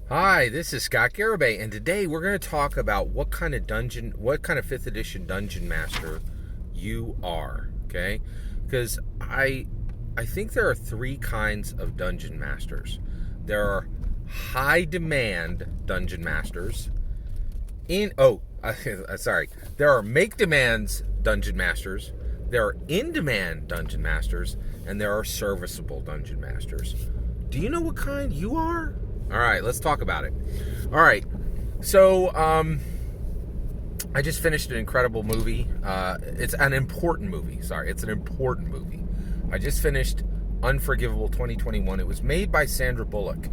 Hi, this is Scott Garibay, and today we're going to talk about what kind of 5th edition dungeon master you are, okay? Because I think there are three kinds of dungeon masters. There are high demand dungeon masters. There are make demands dungeon masters. There are in demand dungeon masters, and there are serviceable dungeon masters. Do you know what kind you are? All right, let's talk about it. All right, so I just finished an incredible movie. It's an important movie. I just finished Unforgivable 2021. It was made by Sandra Bullock.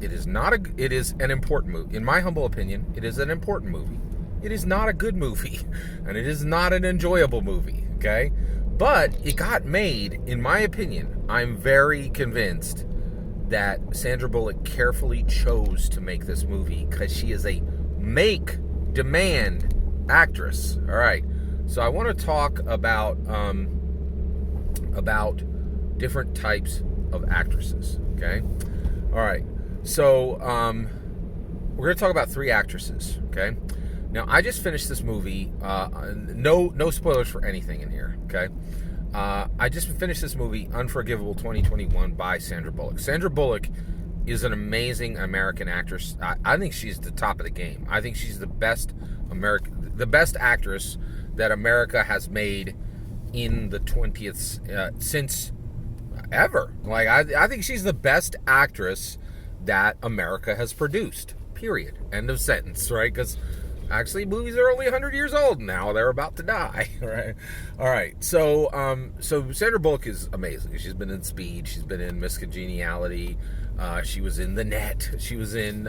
It is an important movie. In my humble opinion, it is an important movie. It is not a good movie, and it is not an enjoyable movie, okay? But it got made, in my opinion. I'm very convinced that Sandra Bullock carefully chose to make this movie because she is a make-demand actress. All right, so I want to talk about different types of actresses. Okay, all right. So we're going to talk about three actresses. Okay, now I just finished this movie. No spoilers for anything in here. Okay. I just finished this movie, Unforgivable 2021, by Sandra Bullock. Sandra Bullock is an amazing American actress. I think she's the top of the game. I think she's the best actress that America has made in the 20th since ever. Like I think she's the best actress that America has produced. Period. End of sentence. Right? Because actually, movies are only 100 years old now. They're about to die, right? All right. So Sandra Bullock is amazing. She's been in Speed. She's been in Miss Congeniality. She was in The Net. She was in,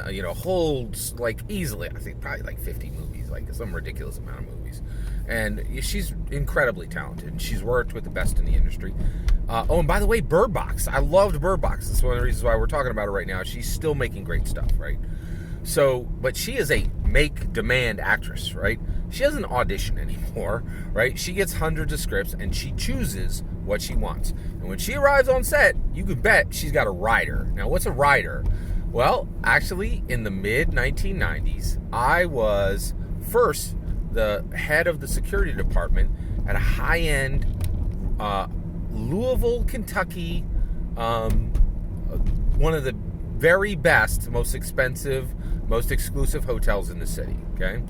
easily, I think probably like 50 movies, like some ridiculous amount of movies. And she's incredibly talented. And she's worked with the best in the industry. And by the way, Bird Box. I loved Bird Box. That's one of the reasons why we're talking about her right now. She's still making great stuff, right? So, but she is a make-demand actress, right? She doesn't audition anymore, right? She gets hundreds of scripts, and she chooses what she wants. And when she arrives on set, you can bet she's got a writer. Now, what's a writer? Well, actually, in the mid-1990s, I was first the head of the security department at a high-end Louisville, Kentucky, one of the very best, most expensive, most exclusive hotels in the city, okay?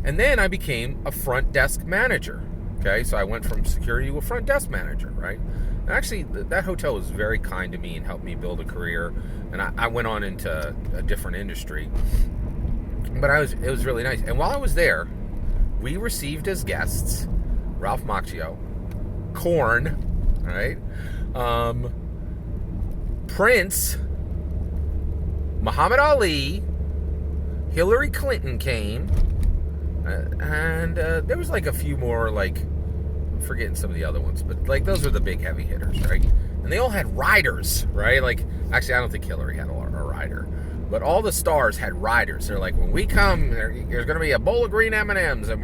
And then I became a front desk manager, okay? So I went from security to a front desk manager, right? And actually, that hotel was very kind to me and helped me build a career, and I went on into a different industry. But it was really nice. And while I was there, we received as guests Ralph Macchio, Korn, right? Prince, Muhammad Ali, Hillary Clinton came, and there was like a few more, like, I'm forgetting some of the other ones, but like those were the big heavy hitters, right? And they all had riders, right? Like, actually, I don't think Hillary had a rider, but all the stars had riders. They're like, when we come, there's going to be a bowl of green M&Ms, and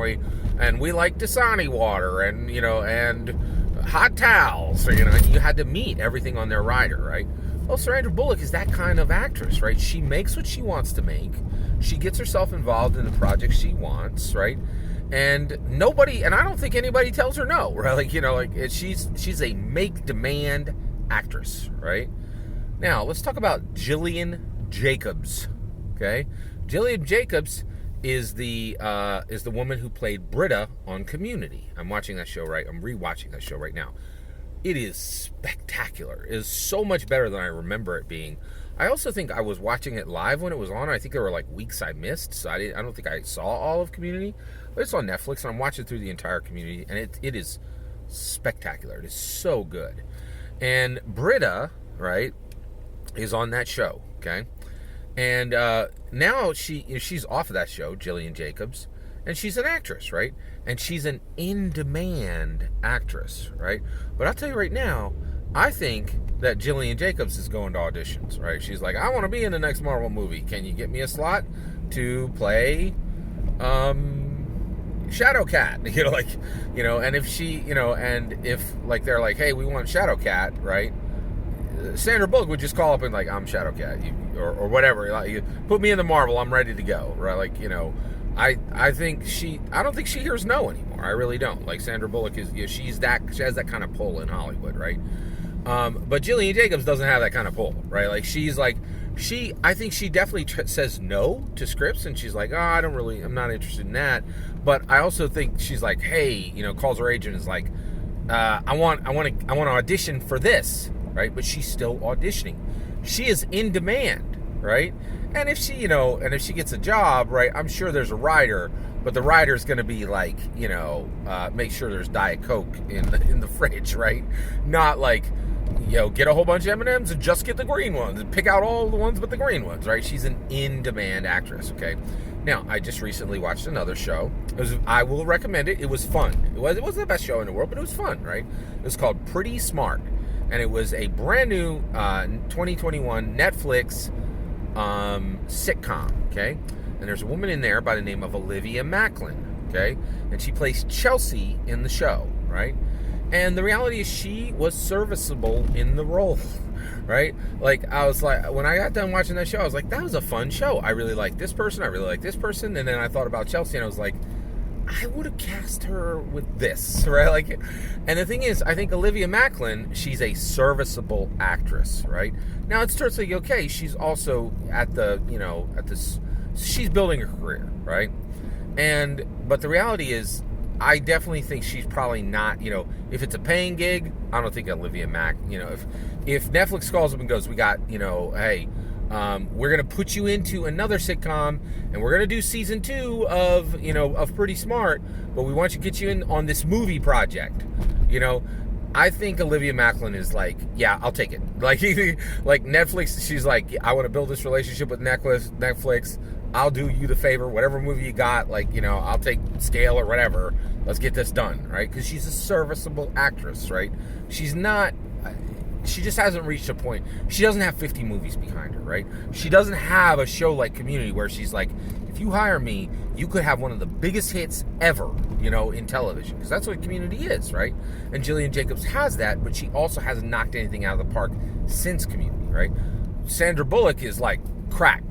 we like Dasani water, and and hot towels. So, you had to meet everything on their rider, right? Well, Sandra Bullock is that kind of actress, right? She makes what she wants to make. She gets herself involved in the project she wants, right? And I don't think anybody tells her no, right? She's a make-demand actress, right? Now, let's talk about Jillian Jacobs, okay? Jillian Jacobs is the woman who played Britta on Community. I'm rewatching that show right now. It is spectacular. It is so much better than I remember it being. I also think I was watching it live when it was on. I think there were like weeks I missed, so I don't think I saw all of Community. But it's on Netflix, and I'm watching through the entire Community, and it is spectacular. It is so good. And Britta, right, is on that show, okay? And now she's off of that show, Jillian Jacobs, and she's an actress, right? And she's an in-demand actress, right? But I'll tell you right now, I think that Jillian Jacobs is going to auditions, right? She's like, I want to be in the next Marvel movie. Can you get me a slot to play Shadowcat? And if she, and if like they're like, hey, we want Shadowcat, right? Sandra Bullock would just call up and like, I'm Shadowcat, or whatever. Like, you put me in the Marvel, I'm ready to go, right? Like, I don't think she hears no anymore. I really don't. Like, Sandra Bullock is, she has that kind of pull in Hollywood, right? But Jillian Jacobs doesn't have that kind of pull, right? Like, I think she definitely says no to scripts, and she's like, oh, I'm not interested in that. But I also think she's like, hey, calls her agent, is like, I want to audition for this, right? But she's still auditioning. She is in demand, right? And if she gets a job, right, I'm sure there's a writer, but the writer's going to be like, make sure there's Diet Coke in the fridge, right? Not like, get a whole bunch of M&Ms and just get the green ones and pick out all the ones but the green ones, right? She's an in-demand actress, okay? Now, I just recently watched another show. I will recommend it. It was fun. It wasn't the best show in the world, but it was fun, right? It was called Pretty Smart, and it was a brand new 2021 Netflix sitcom, okay? And there's a woman in there by the name of Olivia Macklin, okay? And she plays Chelsea in the show, right? And the reality is she was serviceable in the role, right? Like, I was like, when I got done watching that show, I was like, that was a fun show. I really like this person. I really like this person. And then I thought about Chelsea, and I was like, I would have cast her with this, right? Like, and the thing is, I think Olivia Macklin, she's a serviceable actress, right? Now, it's totally okay. She's also she's building a career, right? But the reality is, I definitely think she's probably not, if it's a paying gig, I don't think Olivia Mack, if Netflix calls up and goes, we got, hey, we're going to put you into another sitcom, and we're going to do season 2 of Pretty Smart, but we want you to get you in on this movie project, I think Olivia Macklin is like, yeah, I'll take it. Like Netflix, she's like, I want to build this relationship with Netflix. I'll do you the favor, whatever movie you got, I'll take Scale or whatever. Let's get this done, right? Because she's a serviceable actress, right? She just hasn't reached a point. She doesn't have 50 movies behind her, right? She doesn't have a show like Community where she's like, if you hire me, you could have one of the biggest hits ever, in television. Because that's what Community is, right? And Jillian Jacobs has that, but she also hasn't knocked anything out of the park since Community, right? Sandra Bullock is like, crack,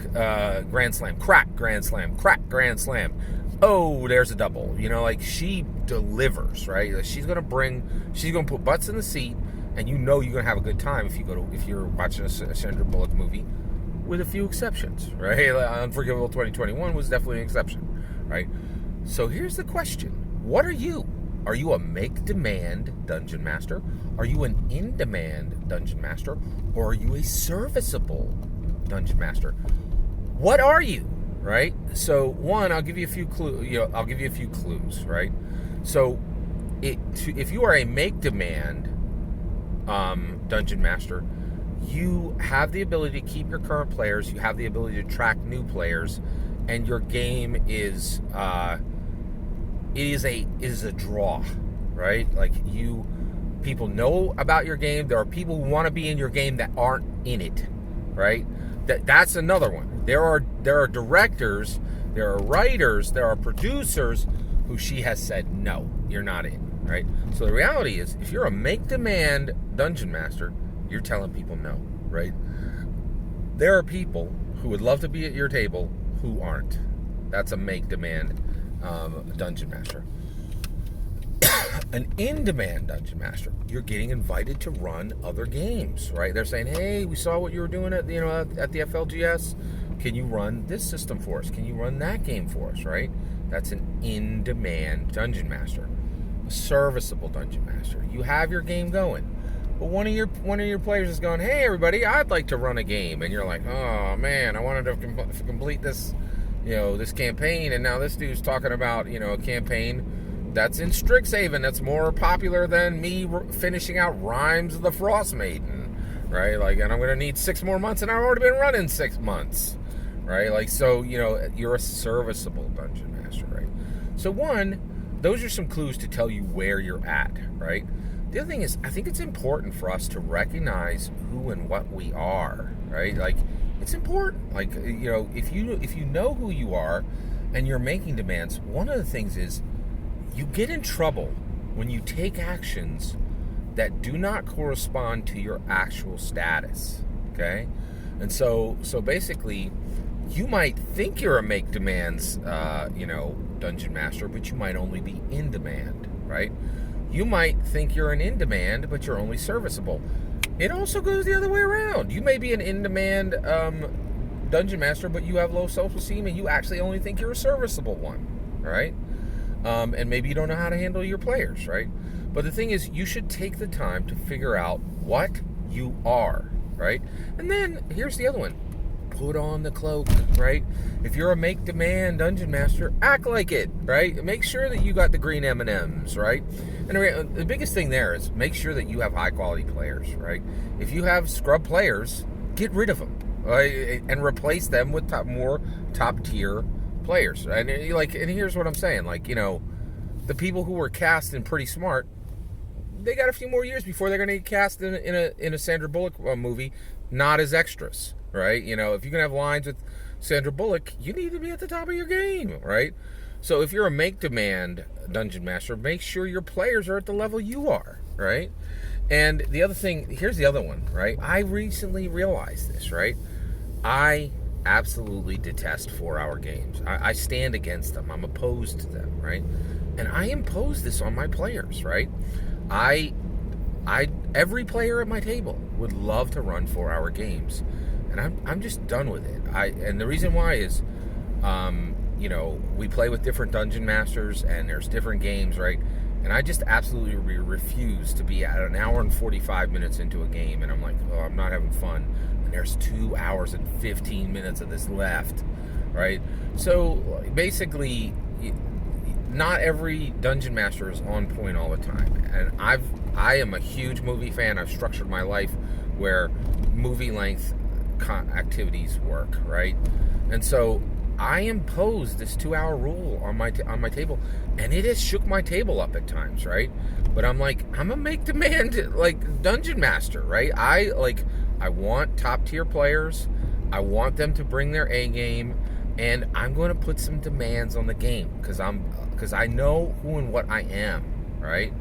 grand slam, crack, grand slam, crack, grand slam. Oh, there's a double. She delivers, right? She's gonna put butts in the seat, and you're gonna have a good time if you're watching a Sandra Bullock movie, with a few exceptions, right? Unforgivable 2021 was definitely an exception, right? So here's the question: what are you? Are you a make-demand dungeon master? Are you an in-demand dungeon master? Or are you a serviceable dungeon master? What are you, right? So one, I'll give you a few clues, right? So if you are a make-demand dungeon master, you have the ability to keep your current players, you have the ability to attract new players, and your game is a draw, right? Like, people know about your game. There are people who want to be in your game that aren't in it, right? That's another one. There are directors, there are writers, there are producers who she has said, no, you're not in, right? So the reality is, if you're a make-demand dungeon master, you're telling people no, right? There are people who would love to be at your table who aren't. That's a make-demand dungeon master. An in-demand dungeon master, you're getting invited to run other games, right? They're saying, hey, we saw what you were doing at the FLGS. Can you run this system for us? Can you run that game for us, right? That's an in-demand dungeon master. A serviceable dungeon master. You have your game going, but one of your players is going, hey, everybody, I'd like to run a game, and you're like, oh man, I wanted to complete this, this campaign, and now this dude's talking about, a campaign that's in Strixhaven that's more popular than me finishing out Rhymes of the Frost Maiden, right? Like, and I'm going to need 6 more months, and I've already been running 6 months, right? Like, so, you're a serviceable dungeon master, right? So one, those are some clues to tell you where you're at, right? The other thing is, I think it's important for us to recognize who and what we are, right? Like, it's important. Like, if you know who you are and you're making demands, one of the things is, you get in trouble when you take actions that do not correspond to your actual status. Okay? And so basically, you might think you're a make demands, dungeon master, but you might only be in demand, right? You might think you're an in demand, but you're only serviceable. It also goes the other way around. You may be an in demand dungeon master, but you have low self-esteem, and you actually only think you're a serviceable one, right? And maybe you don't know how to handle your players, right? But the thing is, you should take the time to figure out what you are, right? And then here's the other one. Put on the cloak, right? If you're a make demand dungeon master, act like it, right? Make sure that you got the green M&Ms, right? And the biggest thing there is make sure that you have high quality players, right? If you have scrub players, get rid of them, right? And replace them with more top tier players. And here's what I'm saying, the people who were cast in Pretty Smart, they got a few more years before they're going to get cast in a Sandra Bullock movie, not as extras, right? If you're going to have lines with Sandra Bullock, you need to be at the top of your game, right? So if you're a make demand dungeon master, make sure your players are at the level you are, right? And the other thing, here's the other one, right? I recently realized this, right? I absolutely detest 4-hour games. I stand against them. I'm opposed to them, right? And I impose this on my players, right? Every player at my table would love to run 4-hour games, and I'm just done with it. And the reason why is, we play with different dungeon masters, and there's different games, right? And I just absolutely refuse to be at an hour and 45 minutes into a game, and I'm like, oh, I'm not having fun. And there's 2 hours and 15 minutes of this left, right? So basically, not every dungeon master is on point all the time. And I am a huge movie fan. I've structured my life where movie length activities work, right? And so I imposed this 2-hour rule on my table, and it has shook my table up at times, right? But I'm like, I'm a make demand dungeon master, right? I want top tier players. I want them to bring their A game, and I'm going to put some demands on the game because I know who and what I am, right?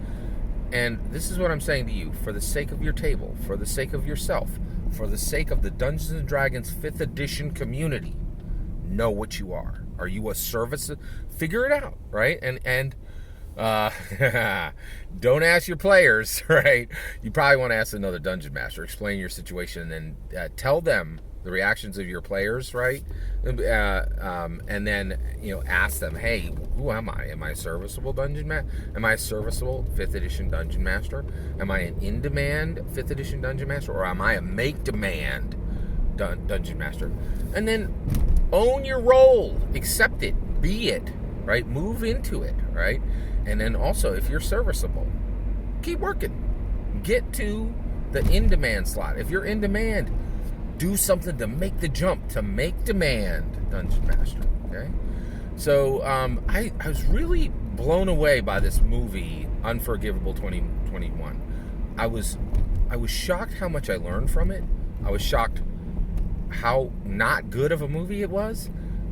And this is what I'm saying to you: for the sake of your table, for the sake of yourself, for the sake of the Dungeons and Dragons 5th edition community, know what you are. Are you a service? Figure it out, right? And don't ask your players, right? You probably want to ask another dungeon master. Explain your situation and tell them the reactions of your players, right? And then ask them, hey, who am I? Am I a serviceable dungeon master? Am I a serviceable 5th edition dungeon master? Am I an in-demand 5th edition dungeon master, or am I a make-demand dungeon master? And then own your role, accept it, be it, right? Move into it, right? And then also, if you're serviceable, keep working. Get to the in-demand slot. If you're in demand, do something to make the jump, to make demand dungeon master, okay? So I was really blown away by this movie, Unforgivable 2021. I was shocked how much I learned from it. I was shocked how not good of a movie it was.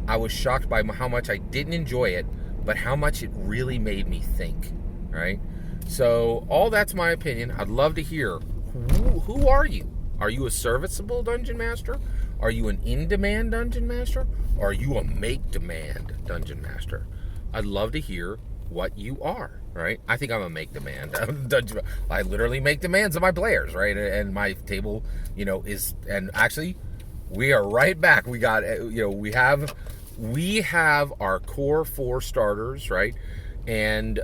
I was shocked by how much I didn't enjoy it, but how much it really made me think, right? So all that's my opinion. I'd love to hear, who are you? Are you a serviceable dungeon master? Are you an in-demand dungeon master? Or are you a make-demand dungeon master? I'd love to hear what you are, right? I think I'm a make-demand dungeon. I literally make demands of my players, right? And my table, is, and actually, we are right back. We got, we have our core 4 starters, right? And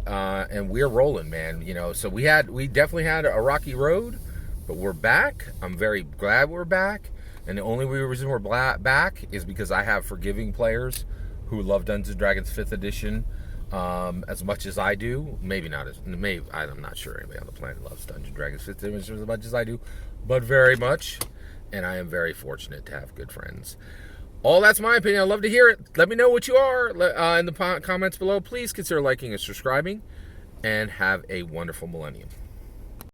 we're rolling, man. So we definitely had a rocky road, but we're back. I'm very glad we're back. And the only reason we're back is because I have forgiving players who love Dungeons and Dragons 5th edition as much as I do. Maybe not as, I'm not sure anybody on the planet loves Dungeons and Dragons 5th edition as much as I do, but very much. And I am very fortunate to have good friends. All that's my opinion. I'd love to hear it. Let me know what you are in the comments below. Please consider liking and subscribing. And have a wonderful millennium.